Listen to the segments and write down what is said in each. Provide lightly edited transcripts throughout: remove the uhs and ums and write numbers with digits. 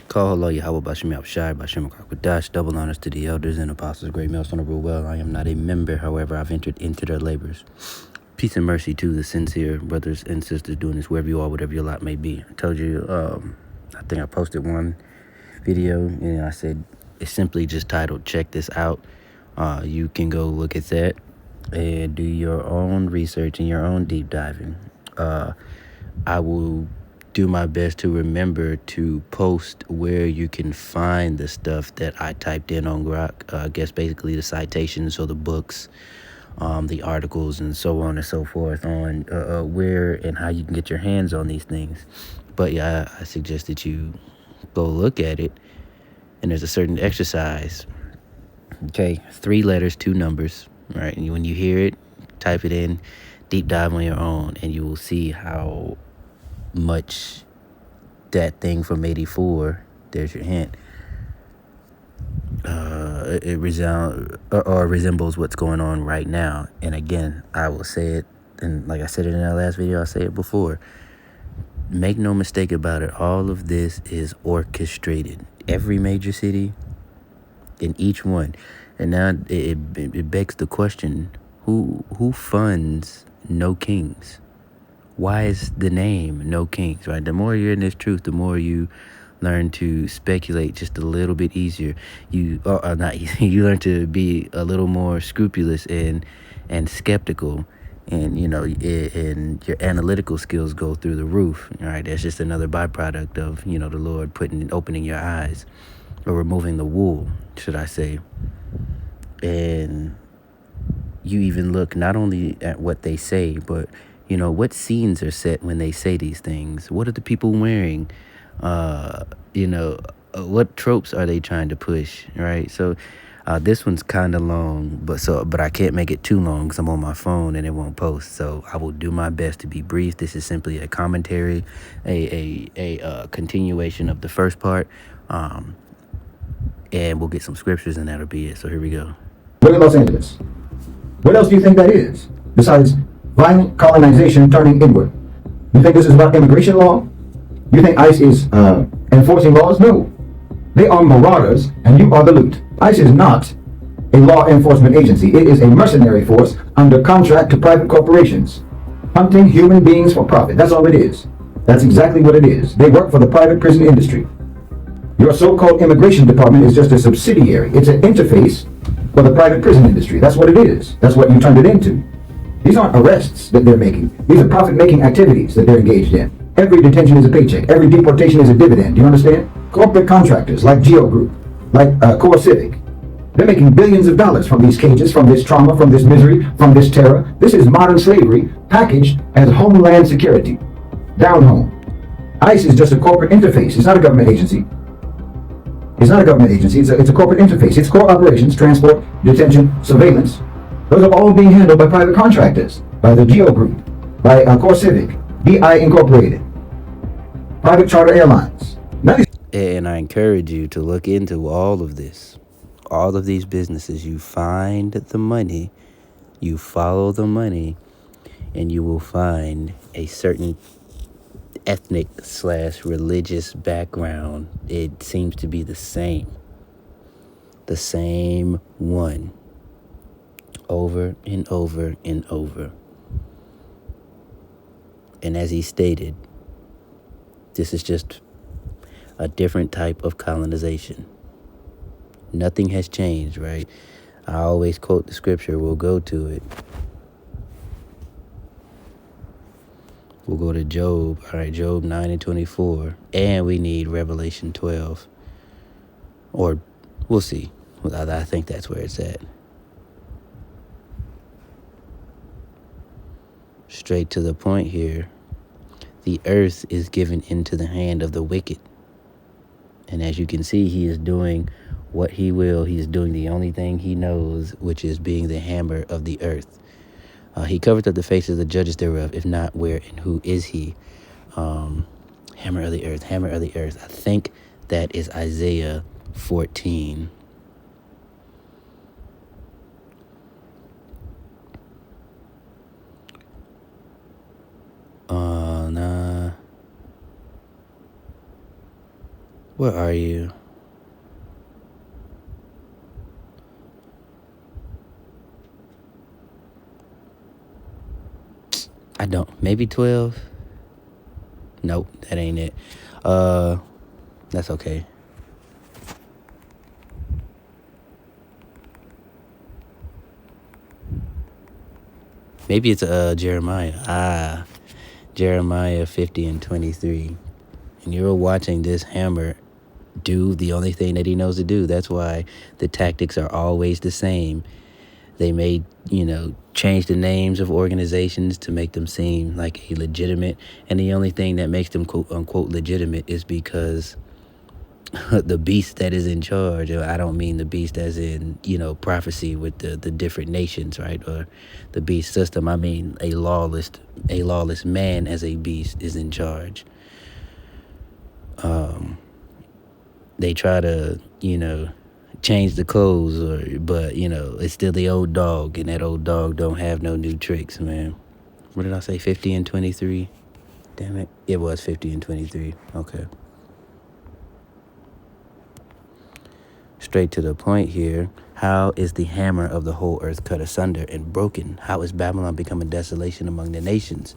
Call hello Yahweh Bashim Abshai Bashim Kakwadash. Double honors to the elders and apostles, great males on the rule well. I am not a member, however, I've entered into their labors. Peace and mercy to the sincere brothers and sisters doing this wherever you are, whatever your lot may be. I told you, I think I posted one video and I said it's simply just titled Check This Out. You can go look at that and do your own research and your own deep diving. I will do my best to remember to post where you can find the stuff that I typed in on Grok. I guess basically the citations or the books, the articles, and so on and so forth on where and how you can get your hands on these things. But yeah, I suggest that you go look at it. And there's a certain exercise. Okay, 3 letters, 2 numbers, right? And when you hear it, type it in, deep dive on your own, and you will see how much that thing from 84, there's your hint, it resembles what's going on right now. And again, I will say it, and like I said it in that last video, I'll say it before. Make no mistake about it, all of this is orchestrated. Every major city, in each one. And now it begs the question, who funds No Kings? Why is the name No Kings, right? The more you're in this truth, the more you learn to speculate just a little bit easier. You learn to be a little more scrupulous and skeptical, and and your analytical skills go through the roof. All right, that's just another byproduct of the Lord opening your eyes, or removing the wool, should I say. And you even look not only at what they say, but what scenes are set when they say these things. What are the people wearing? What tropes are they trying to push, right? So this one's kind of long, but I can't make it too long because I'm on my phone and it won't post. So I will do my best to be brief. This is simply a commentary, a continuation of the first part, and we'll get some scriptures and that'll be it. So here we go. Look at Los Angeles. What else do you think that is, besides violent colonization turning inward? You think this is about immigration law? You think ICE is enforcing laws? No. They are marauders, and you are the loot. ICE is not a law enforcement agency. It is a mercenary force under contract to private corporations, hunting human beings for profit. That's all it is. That's exactly what it is. They work for the private prison industry. Your so-called immigration department is just a subsidiary. It's an interface for the private prison industry. That's what it is. That's what you turned it into. These aren't arrests that they're making. These are profit-making activities that they're engaged in. Every detention is a paycheck. Every deportation is a dividend. Do you understand? Corporate contractors like Geo Group, like Core Civic, they're making billions of dollars from these cages, from this trauma, from this misery, from this terror. This is modern slavery packaged as homeland security. Down home. ICE is just a corporate interface. It's not a government agency. It's not a government agency. It's a corporate interface. Its core operations, transport, detention, surveillance, those are all being handled by private contractors, by the Geo Group, by Core Civic, BI Incorporated, private charter airlines. And I encourage you to look into all of this, all of these businesses. You find the money, you follow the money, and you will find a certain ethnic/religious background. It seems to be the same one, over and over and over. And as he stated, this is just a different type of colonization. Nothing has changed, right? I always quote the scripture. We'll go to it. We'll go to Job. All right, Job 9 and 24. And we need Revelation 12. Or we'll see. I think that's where it's at. Straight to the point here. The earth is given into the hand of the wicked. And as you can see, he is doing what he will. He is doing the only thing he knows, which is being the hammer of the earth. He covered up the faces of the judges thereof. If not, where and who is he? Hammer of the earth, hammer of the earth. I think that is Isaiah 14. Nah. Where are you? I don't. Maybe 12? Nope, that ain't it. That's okay. Maybe it's Jeremiah. Jeremiah 50 and 23. And you're watching this hammer do the only thing that he knows to do. That's why the tactics are always the same. They may, change the names of organizations to make them seem like a legitimate. And the only thing that makes them quote unquote legitimate is because the beast that is in charge, or I don't mean the beast as in, prophecy with the different nations, right? Or the beast system. I mean a lawless man as a beast is in charge. They try to, change the clothes, but it's still the old dog, and that old dog don't have no new tricks, man. What did I say? 50 and 23? Damn it. It was 50 and 23. Okay. Straight to the point here. How is the hammer of the whole earth cut asunder and broken? How is Babylon become a desolation among the nations?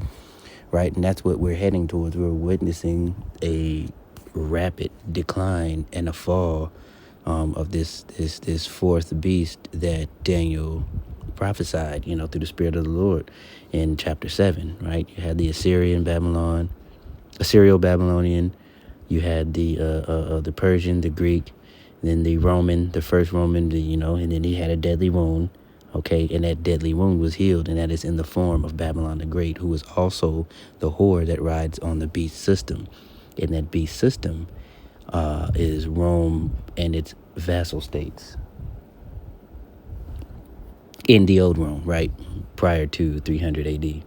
Right? And that's what we're heading towards. We're witnessing a rapid decline and a fall of this fourth beast that Daniel prophesied, through the Spirit of the Lord in chapter 7, right? You had the Assyrio-Babylonian, you had the Persian, the Greek, then the Roman, the first Roman, and then he had a deadly wound, okay? And that deadly wound was healed, and that is in the form of Babylon the Great, who is also the whore that rides on the beast system. And that beast system is Rome and its vassal states in the old Rome, right? Prior to 300 AD.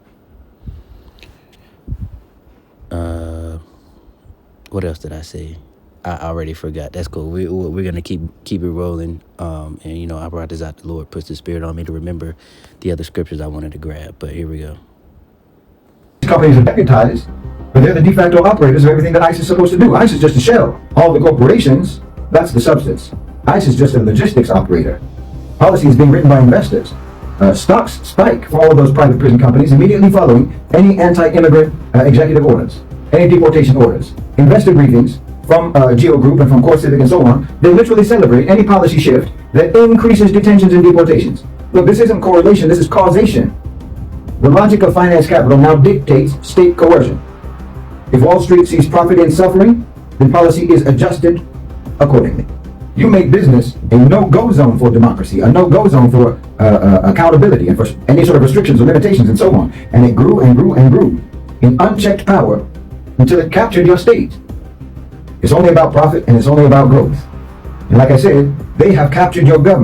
What else did I say? I already forgot. That's cool. We're gonna keep it rolling. And I brought this out. The Lord puts the Spirit on me to remember the other scriptures I wanted to grab. But here we go. These companies are deputized, but they're the de facto operators of everything that ICE is supposed to do. ICE is just a shell. All the corporations, that's the substance. ICE is just a logistics operator. Policy is being written by investors. Stocks spike for all of those private prison companies immediately following any anti-immigrant executive orders, any deportation orders. Investor briefings from Geo Group and from Core Civic and so on, they literally celebrate any policy shift that increases detentions and deportations. Look, this isn't correlation, this is causation. The logic of finance capital now dictates state coercion. If Wall Street sees profit in suffering, then policy is adjusted accordingly. You make business a no-go zone for democracy, a no-go zone for accountability and for any sort of restrictions or limitations and so on. And it grew and grew and grew in unchecked power until it captured your state. It's only about profit and it's only about growth. And like I said, they have captured your government.